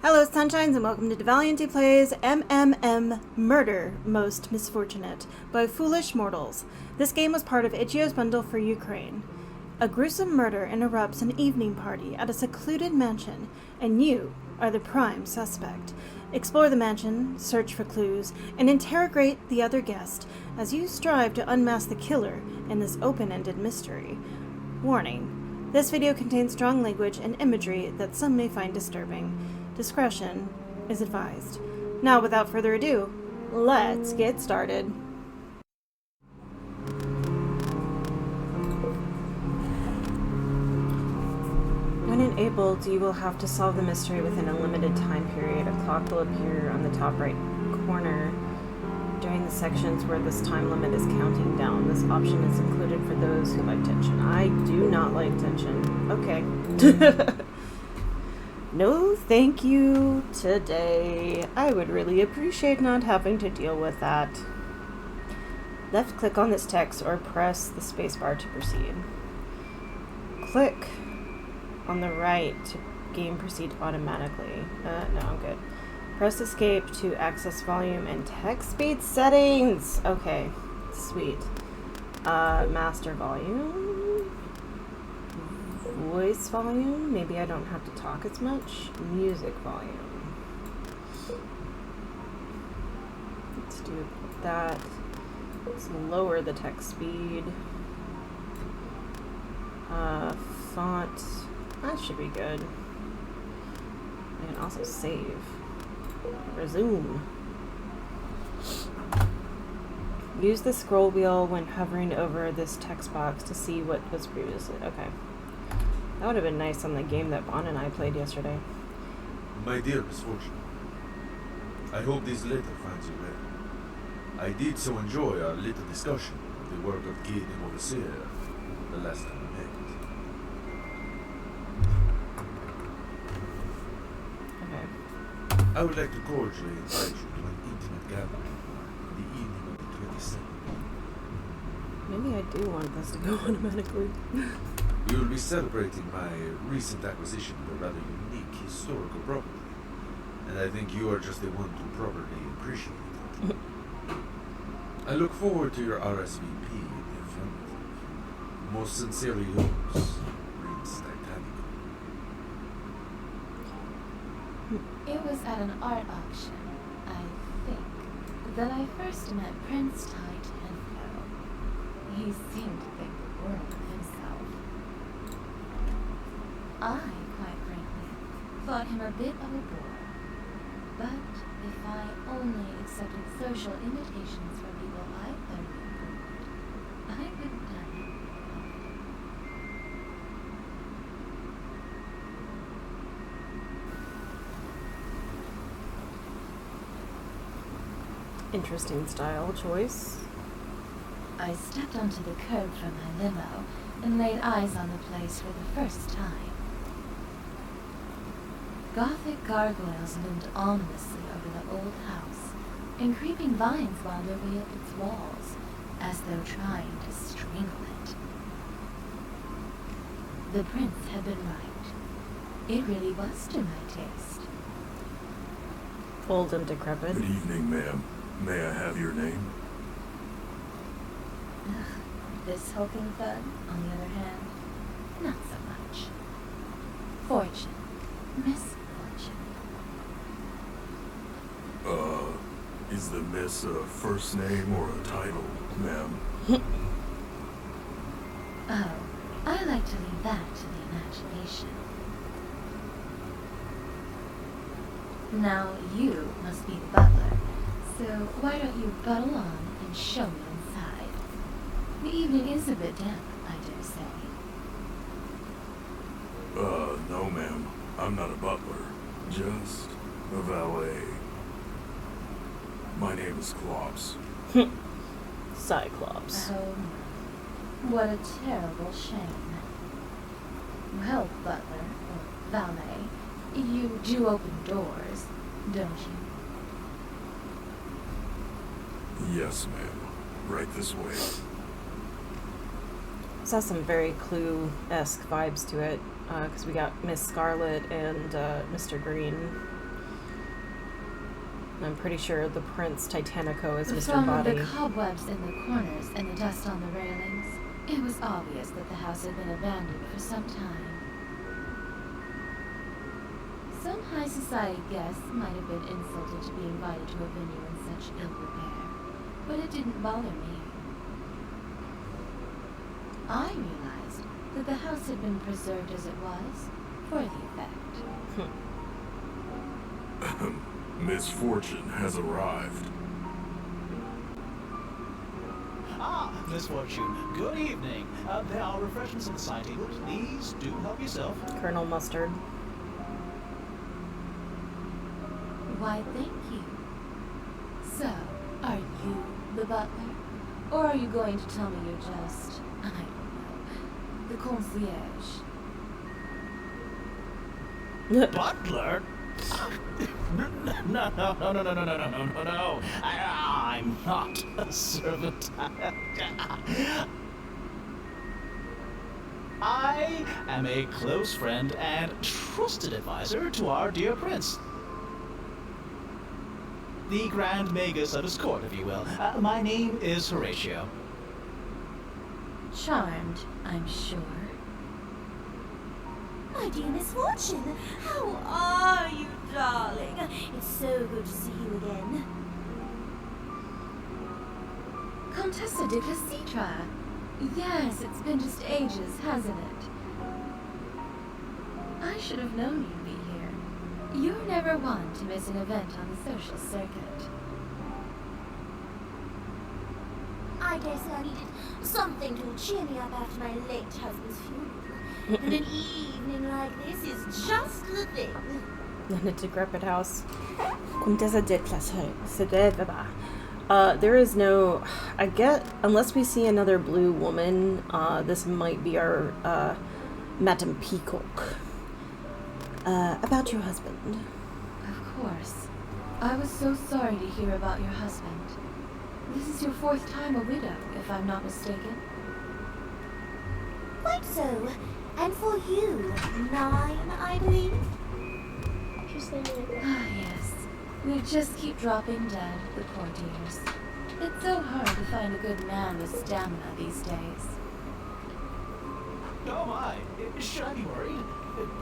Hello, Sunshines, and welcome to deValiante Plays MMM Murder Most Misfortunate by Foolish Mortals. This game was part of Itch.io's bundle for Ukraine. A gruesome murder interrupts an evening party at a secluded mansion, and you are the prime suspect. Explore the mansion, search for clues, and interrogate the other guest as you strive to unmask the killer in this open-ended mystery. Warning: this video contains strong language and imagery that some may find disturbing. Discretion is advised. Now, without further ado, let's get started. When enabled, you will have to solve the mystery within a limited time period. A clock will appear on the top right corner during the sections where this time limit is counting down. This option is included for those who like tension. I do not like tension. Okay. No, thank you today. I would really appreciate not having to deal with that. Left click on this text or press the spacebar to proceed. Click on the right to game proceed automatically. No, I'm good. Press escape to access volume and text speed settings. Okay, sweet. Master volume. Voice volume. Maybe I don't have to talk as much. Music volume. Let's do that. Let's lower the text speed. Font. That should be good. I can also save. Resume. Use the scroll wheel when hovering over this text box to see what was previously. Okay. That would have been nice on the game that Bon and I played yesterday. My dear Misfortunate, I hope this letter finds you well. I did so enjoy our little discussion of the work of Guy de Mauvaissier the last time we met. Okay. I would like to cordially invite you to an intimate gathering on the evening of the 22nd. Maybe I do want this to go automatically. We will be celebrating my recent acquisition of a rather unique historical property, and I think you are just the one to properly appreciate it. I look forward to your RSVP in the affirmative. Most sincerely yours, Prince Titanic. It was at an art auction, I think, that I first met Prince Titanic. He seemed to think the world of himself. I, quite frankly, thought him a bit of a bore. But if I only accepted social invitations from people I thoroughly approved, I could have done him. Interesting style choice. I stepped onto the curb from my limo and laid eyes on the place for the first time. Gothic gargoyles loomed ominously over the old house, and creeping vines wound their way up its walls, as though trying to strangle it. The prince had been right. It really was to my taste. Old and decrepit. Good evening, ma'am. May I have your name? This hulking thug, on the other hand, not so much. Fortune. Misfortune. Is the miss a first name or a title, ma'am? Oh, I like to leave that to the imagination. Now you must be the butler, so why don't you buttle on and show me inside? The evening is a bit damp, I dare say. No, ma'am. I'm not a butler. Just a valet. My name is Klops. Cyclops. Oh, what a terrible shame. Well, butler, or valet, you do open doors, don't you? Yes, ma'am. Right this way. This has some very Clue-esque vibes to it, because we got Miss Scarlet and Mr. Green. I'm pretty sure the Prince Titanico is Mr. From Body. the cobwebs in the corners and the dust on the railings, it was obvious that the house had been abandoned for some time. Some high society guests might have been insulted to be invited to a venue in such ill repair, but it didn't bother me. I realized that the house had been preserved as it was, for the effect. Misfortune has arrived. Ah, Misfortune. Good evening. There are refreshments on the side table. Please do help yourself. Colonel Mustard. Why, thank you. So, are you the butler? Or are you going to tell me you're just, I don't know, the concierge? Butler? No. I'm not a servant. I am a close friend and trusted advisor to our dear prince. The Grand Magus of his court, if you will. My name is Horatio. Charmed, I'm sure. My dear Misfortune, how are you, darling? It's so good to see you again. Contessa de Clasitra. Yes, it's been just ages, hasn't it? I should have known you'd be here. You're never one to miss an event on the social circuit. I dare say I needed something to cheer me up after my late husband's funeral. And an evening like this is just the thing. In a decrepit house. Contessa de Clasitra. There is no... I get... Unless we see another blue woman, this might be our, Madame Peacock. About your husband. Of course. I was so sorry to hear about your husband. This is your 4th time a widow, if I'm not mistaken. Quite so. And for you, 9, I believe. Ah, yes. We just keep dropping dead, the poor dears. It's so hard to find a good man with stamina these days. Oh my, should I be worried?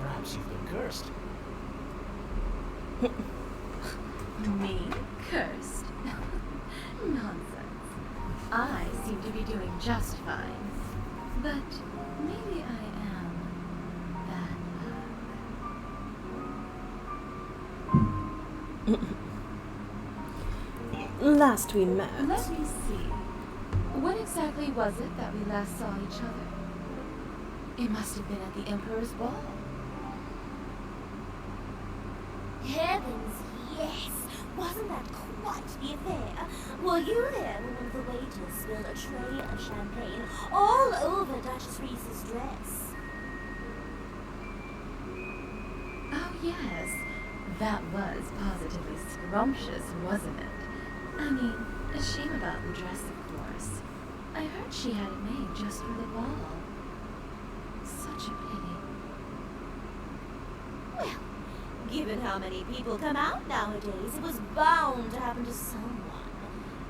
Perhaps you've been cursed. Me? Cursed? Nonsense. I seem to be doing just fine. But maybe I am bad luck. Last we met. Let me see. When exactly was it that we last saw each other? It must have been at the Emperor's ball. Heavens, yes. Wasn't that quite the affair? Were you there when one of the waiters spilled a tray of champagne all over Duchess Reese's dress? Oh, yes. That was positively scrumptious, wasn't it? I mean, a shame about the dress, of course. I heard she had it made just for the ball. Such a pity. Well, given how many people come out nowadays, it was bound to happen to someone.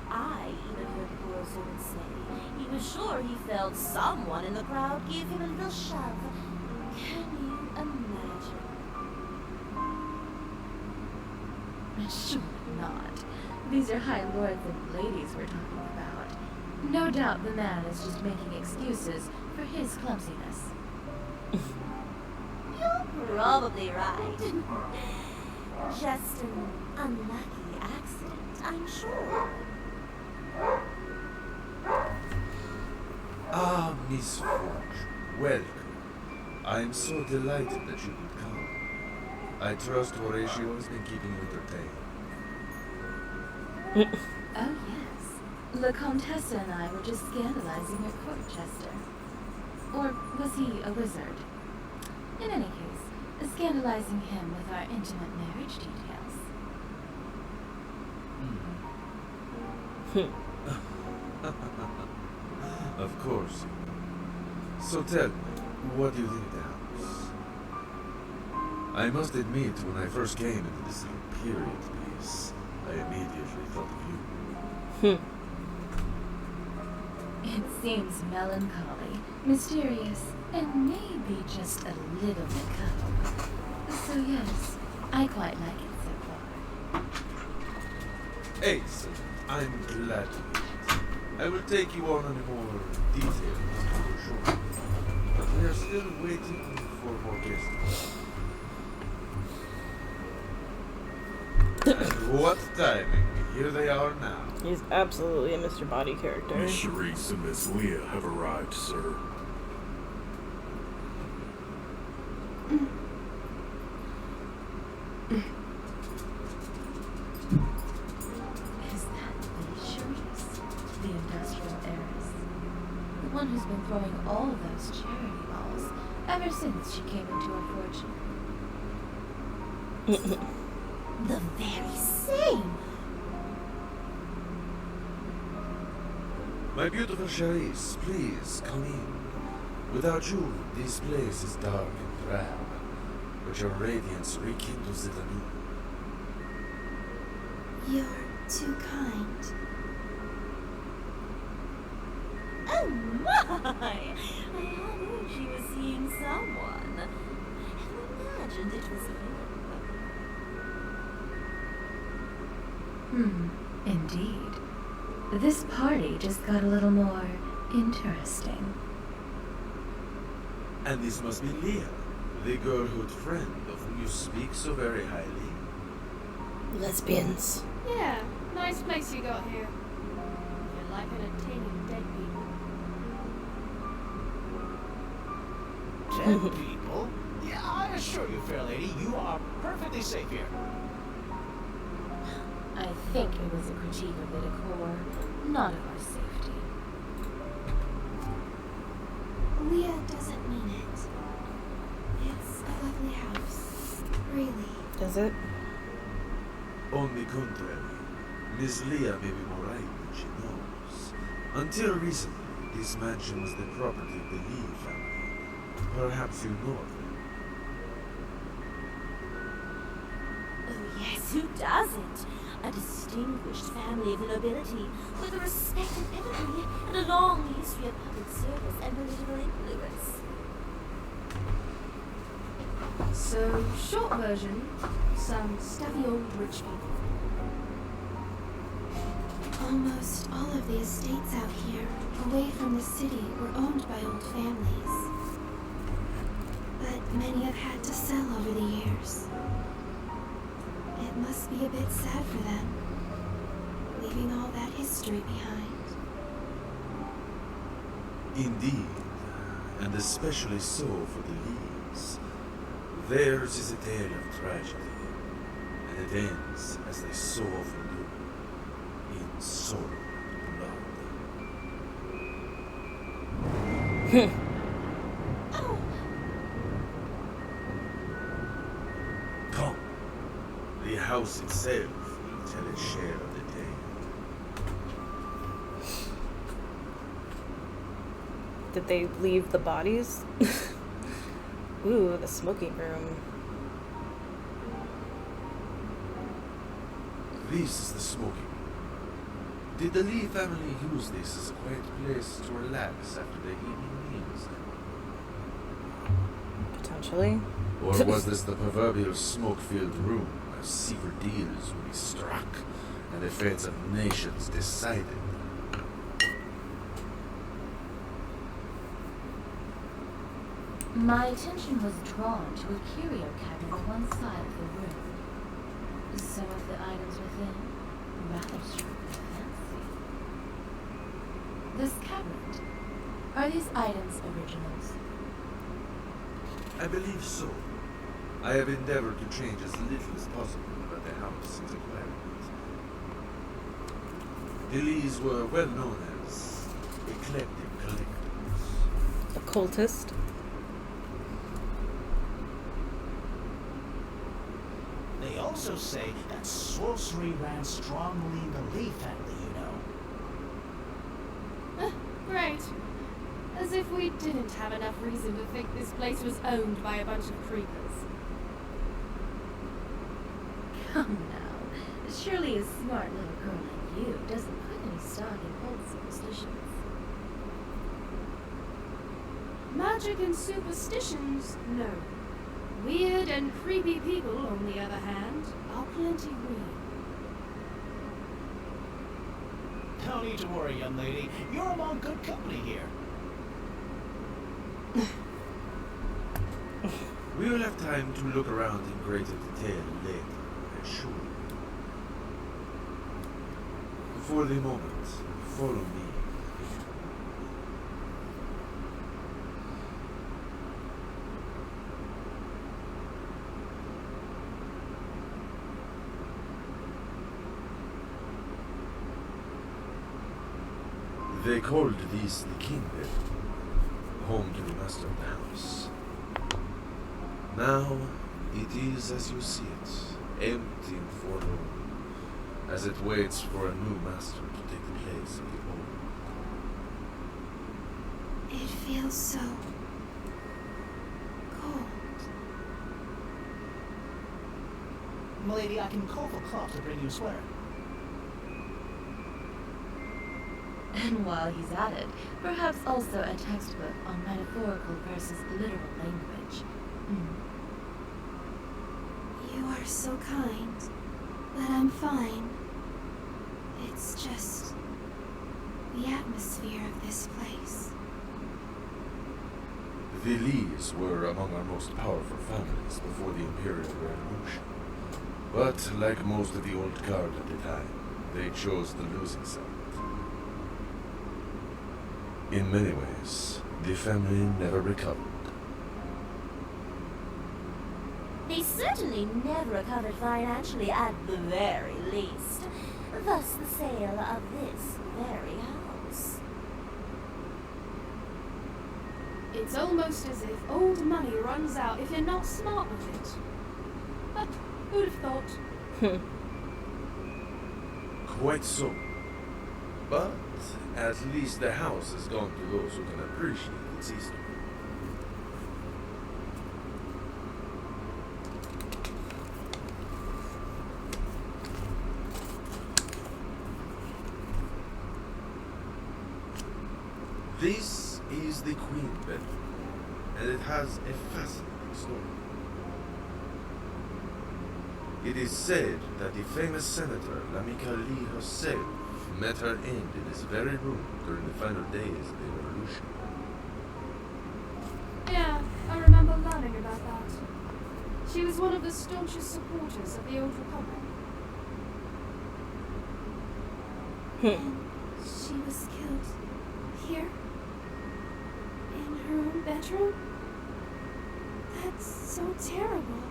I even heard the borough servant say he was sure he felt someone in the crowd give him a little shove. Can you imagine? Surely not. These are high lords and ladies we're talking about. No doubt the man is just making excuses for his clumsiness. You're probably right. Just an unlucky accident, I'm sure. Ah, Misfortune. Welcome. I am so delighted that you could come. I trust Horatio has been keeping you entertained. Oh, yes. La Contessa and I were just scandalizing her court jester. Or was he a wizard? In any case, scandalizing him with our intimate marriage details. Of course. So tell me, what do you think of the house? I must admit, when I first came into this little period piece, I immediately thought of you. It seems melancholy, mysterious, and maybe just a little macabre. So yes, I quite like it so far. Excellent. I'm glad to hear it. I will take you on a more detailed tour shortly. But we are still waiting for more guests. And what timing? Here they are now. He's absolutely a Mr. Body character. Miss Charisse and Miss Leah have arrived, sir. Is that the Charisse, the industrial heiress? The one who's been throwing all those charity balls ever since she came into her fortune. The very same. My beautiful Charisse, please come in. Without you, this place is dark and drab, but your radiance rekindles it anew. You're too kind. Oh my! I knew she was seeing someone. And imagined it was him. Indeed. This party just got a little more interesting. And this must be Leah, the girlhood friend of whom you speak so very highly. Lesbians. Yeah, nice place you got here. You like entertaining dead people. Dead people? Yeah, I assure you, fair lady, you are perfectly safe here. I think it was a critique of the decor, not of our safety. Leah doesn't mean it. It's a lovely house. Really. Is it? On the contrary, Miss Leah may be more right than she knows. Until recently, this mansion was the property of the Lee family. Perhaps you know of them. Oh yes, who doesn't? A distinguished family of the nobility with a respected pedigree and a long history of public service and political influence. So, short version, some stuffy old rich people. Almost all of the estates out here, away from the city, were owned by old families. But many have had to sell over the years. It must be a bit sad for them, leaving all that history behind. Indeed, and especially so for the Lees. Theirs is a tale of tragedy, and it ends, as they so often do, in sorrow and blood. Oh, Come, the house itself will tell its share of the tale. Did they leave the bodies? Ooh, the smoking room. This is the smoking room. Did the Lee family use this as a quiet place to relax after their evening meals? Potentially. Or was this the proverbial smoke-filled room where secret deals would be struck and the fates of nations decided? My attention was drawn to a curio cabinet on one side of the room. Some of the items within rather struck my fancy. This cabinet, are these items originals? I believe so. I have endeavored to change as little as possible about the house since acquiring it. The Lees were well known as eclectic collectors. Occultist. They also say that sorcery ran strongly in the Lee family, you know. Great. As if we didn't have enough reason to think this place was owned by a bunch of creepers. Come now. Surely a smart little girl like you doesn't put any stock in old superstitions. Magic and superstitions, no. Weird and creepy people, on the other hand, are plenty real. No need to worry, young lady. You're among good company here. We will have time to look around in greater detail later, I assure you. For the moment, follow me. They called this the kingdom, home to the master of the house. Now, it is as you see it, empty and forlorn, as it waits for a new master to take the place of the old. It feels so cold. Milady, I can call for cloth to bring you a sweater. And while he's at it, perhaps also a textbook on metaphorical versus literal language. You are so kind, but I'm fine. It's just the atmosphere of this place. The Lees were among our most powerful families before the Imperial Revolution. But like most of the old guard at the time, they chose the losing side. In many ways, the family never recovered. They certainly never recovered financially at the very least. Thus the sale of this very house. It's almost as if old money runs out if you're not smart with it. But who'd have thought? Quite so. But at least the house has gone to those who can appreciate its history. This is the Queen bedroom, and it has a fascinating story. It is said that the famous senator Lamika Lee herself met her end in this very room during the final days of the revolution. Yeah, I remember learning about that. She was one of the staunchest supporters of the Old Republic. And she was killed here? In her own bedroom? That's so terrible.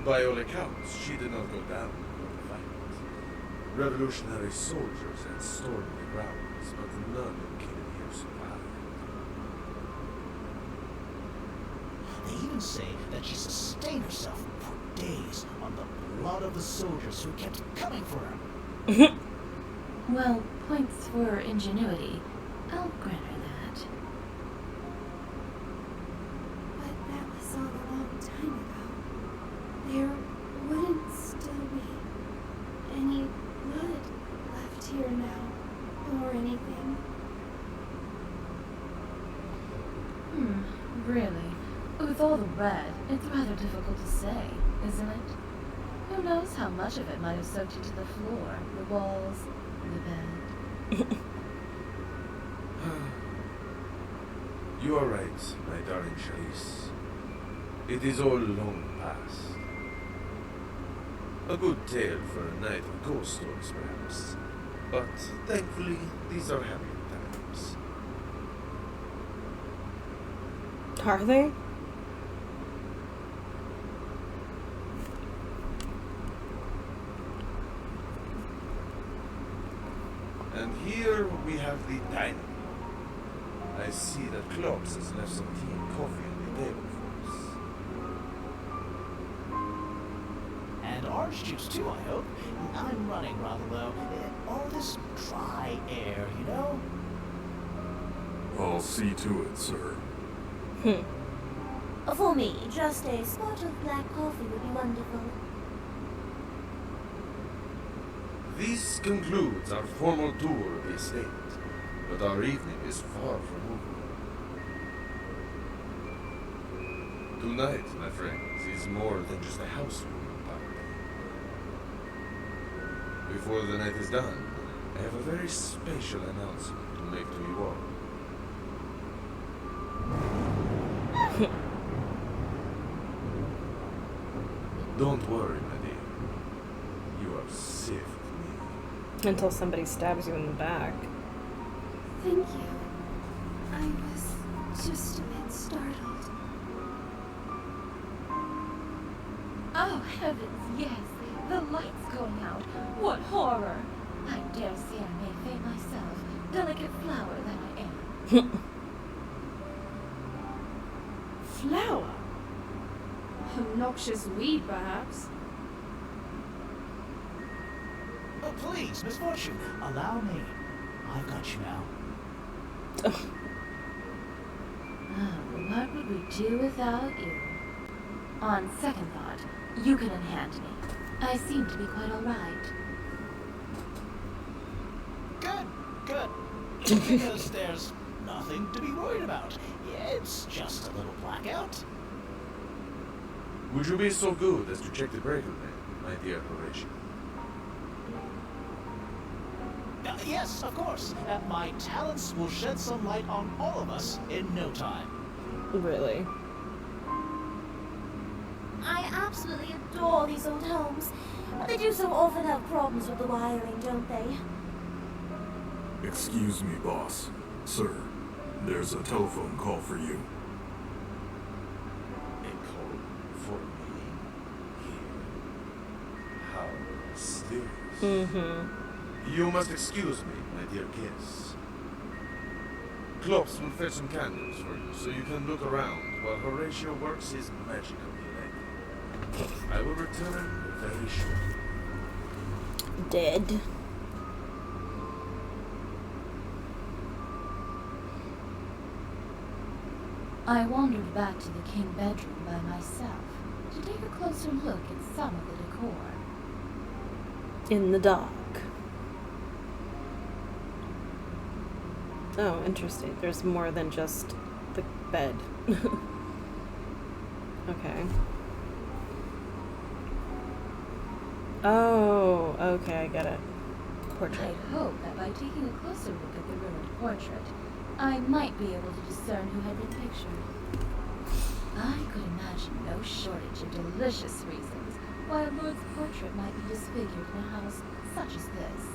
By all accounts, she did not go down in the fight. Revolutionary soldiers had stormed the grounds, but none who came in here survived. They even say that she sustained herself for days on the blood of the soldiers who kept coming for her. Well, points for ingenuity. I'll grant her that. But that was all a long time ago. There wouldn't still be any blood left here now, or anything. Really? With all the red, it's rather difficult to say, isn't it? Who knows how much of it might have soaked into the floor, the walls, the bed. You are right, my darling Charisse. It is all long past. A good tale for a night of ghost stories, perhaps. But thankfully, these are happier times. Are they? And here we have the dining room. I see that Klops has left some tea and coffee on the table for us. And orange juice too, I hope. I'm running rather low. All this dry air, you know? I'll see to it, sir. For me, just a spot of black coffee would be wonderful. This concludes our formal tour of the estate, but our evening is far from over. Tonight, my friends, is more than just a housewarming party. Before the night is done, I have a very special announcement to make to you all. Don't worry, my dear. You are safe with me. Until somebody stabs you in the back. Thank you. I was just a bit startled. Oh, heavens, yes. The light's going out. What horror. I dare say I may faint myself, delicate flower that I am. Flower? A noxious weed, perhaps. Oh, please, Misfortune, allow me. I've got you now. Oh, what would we do without you? On second thought, you can enhand me. I seem to be quite all right. Good. Because there's nothing to be worried about. It's just a little blackout. Would you be so good as to check the breaker then, my dear Horatio? Yes, of course. My talents will shed some light on all of us in no time. Really? I absolutely adore these old homes. But they do so often have problems with the wiring, don't they? Excuse me, boss. Sir, there's a telephone call for you. A call for me here. How mysterious. Mm-hmm. You must excuse me, my dear guests. Klops will fetch some candles for you so you can look around while Horatio works his magical leg. I will return very shortly. Dead. I wandered back to the king bedroom by myself to take a closer look at some of the decor. In the dark. Oh, interesting. There's more than just the bed. Okay. Oh, okay, I get it. Portrait. I hope that by taking a closer look at the ruined portrait, I might be able to discern who had been pictured. I could imagine no shortage of delicious reasons why a lord's portrait might be disfigured in a house such as this.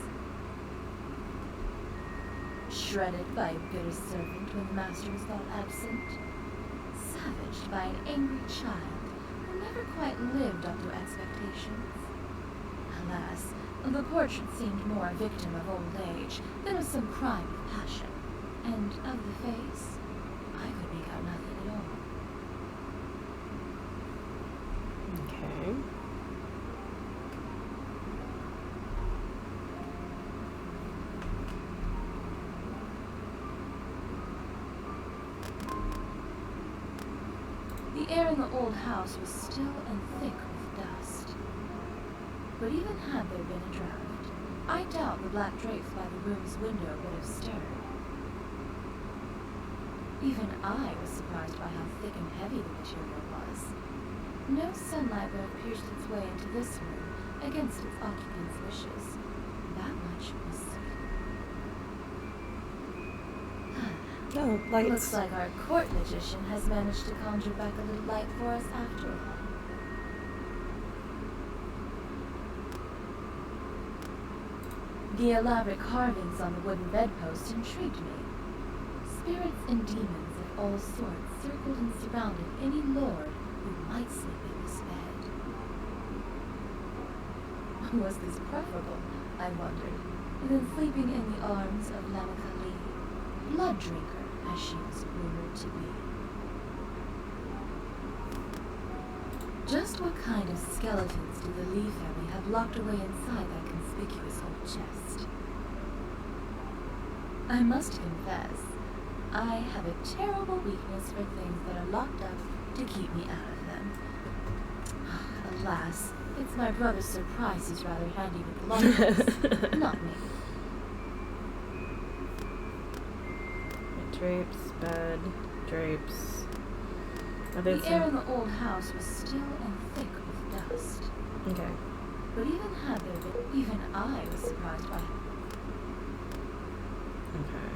Shredded by a bitter servant when the master was thought absent. Savaged by an angry child who never quite lived up to expectations. Alas, the portrait seemed more a victim of old age than of some crime of passion. And of the face, I could make out nothing at all. Okay. The air in the old house was still and thick with dust. But even had there been a draft, I doubt the black drapes by the room's window would have stirred. Even I was surprised by how thick and heavy the material was. No sunlight would have pierced its way into this room against its occupant's wishes. That much was certain. Oh, lights. Looks like our court magician has managed to conjure back a little light for us after all. The elaborate carvings on the wooden bedpost intrigued me. Spirits and demons of all sorts circled and surrounded any lord who might sleep in this bed. Was this preferable, I wondered, than sleeping in the arms of Lamicali, blood drinker as she was rumored to be? Just what kind of skeletons do the Lee family have locked away inside that conspicuous old chest? I must confess, I have a terrible weakness for things that are locked up to keep me out of them. Alas, it's my brother's surprise who's rather handy with lockpicks, not me. Drapes, bed, drapes. Are The those air in the old house was still and thick with dust. Okay. But even had there been, even I was surprised by it. Okay.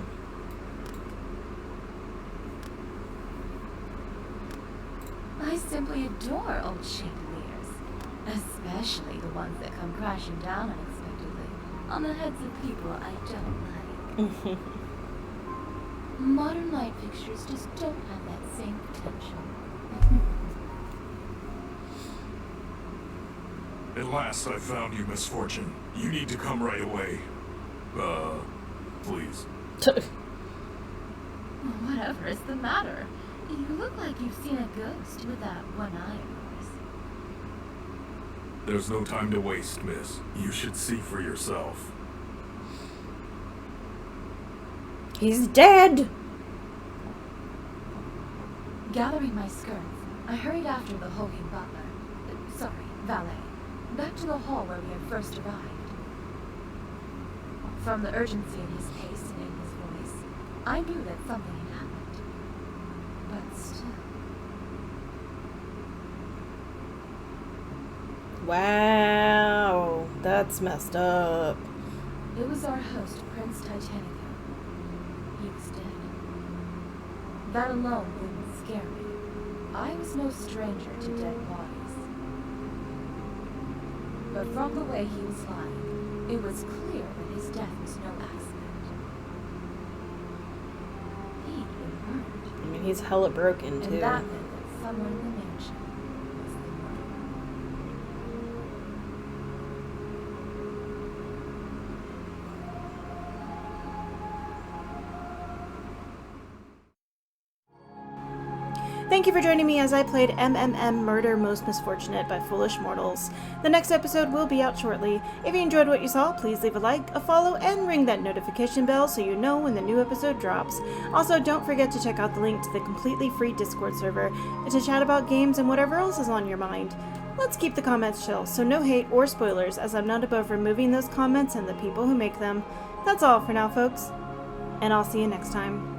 I simply adore old chandeliers, especially the ones that come crashing down unexpectedly on the heads of people I don't like. Modern light fixtures just don't have that same potential. At last I found you, Misfortune. You need to come right away. Please. Whatever is the matter? You look like you've seen a ghost with that one eye of yours. There's no time to waste, miss. You should see for yourself. He's dead! Gathering my skirts, I hurried after the hulking valet, back to the hall where we had first arrived. From the urgency in his pace and in his voice, I knew that something had happened. But still. Wow, that's messed up. It was our host, Prince Titanico. He was dead. That alone wouldn't scare me. I was no stranger to dead bodies. But from the way he was lying, it was clear that his death was no accident. He'd been murdered. I mean, he's hella broken, too. And that meant that someone in the mansion was the murderer. Thank you for joining me as I played MMM Murder Most Misfortunate by Foolish Mortals. The next episode will be out shortly. If you enjoyed what you saw, please leave a like, a follow, and ring that notification bell so you know when the new episode drops. Also, don't forget to check out the link to the completely free Discord server to chat about games and whatever else is on your mind. Let's keep the comments chill, so no hate or spoilers, as I'm not above removing those comments and the people who make them. That's all for now, folks, and I'll see you next time.